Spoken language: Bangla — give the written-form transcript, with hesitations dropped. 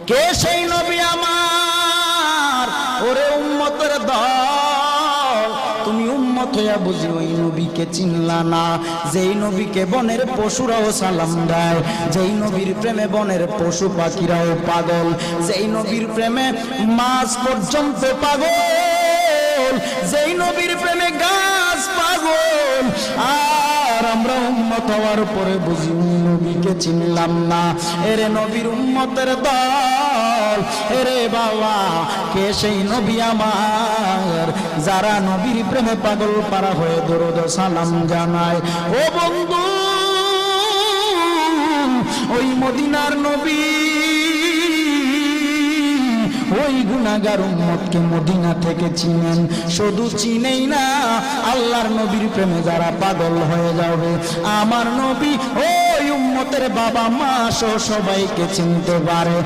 কে সেই নবী আমার? ওরে উম্মতের দল, তুমি উম্মত হইয়া বুঝি ওই নবীকে চিনলা না, যেই নবীকে বনের পশুরাও সালাম দেয়, যেই নবীর প্রেমে বনের পশু পাখিরাও পাগল, যেই নবীর প্রেমে মাছ পর্যন্ত পাগল, যেই নবীর প্রেমে গাছ পাগল। আর আমরা উম্মত হওয়ার পরে বুঝি নবীকে চিনলাম না। এরে নবীর উম্মতের দল, এরে বাবা কে সেই নবী আমার? যারা নবীর প্রেমে পাগল পারা হয়ে দরুদ সালাম জানায়। ও বন্ধু, ওই মদিনার নবী ওই গুনাহগার উম্মতকে মদিনা থেকে চিনেন, শুধু চিনেই না, আল্লাহর নবীর প্রেমে যারা পাগল হয়ে যাবে, আমার নবী ওই উম্মতের বাবা মা সহ সবাইকে চিনতে পারে।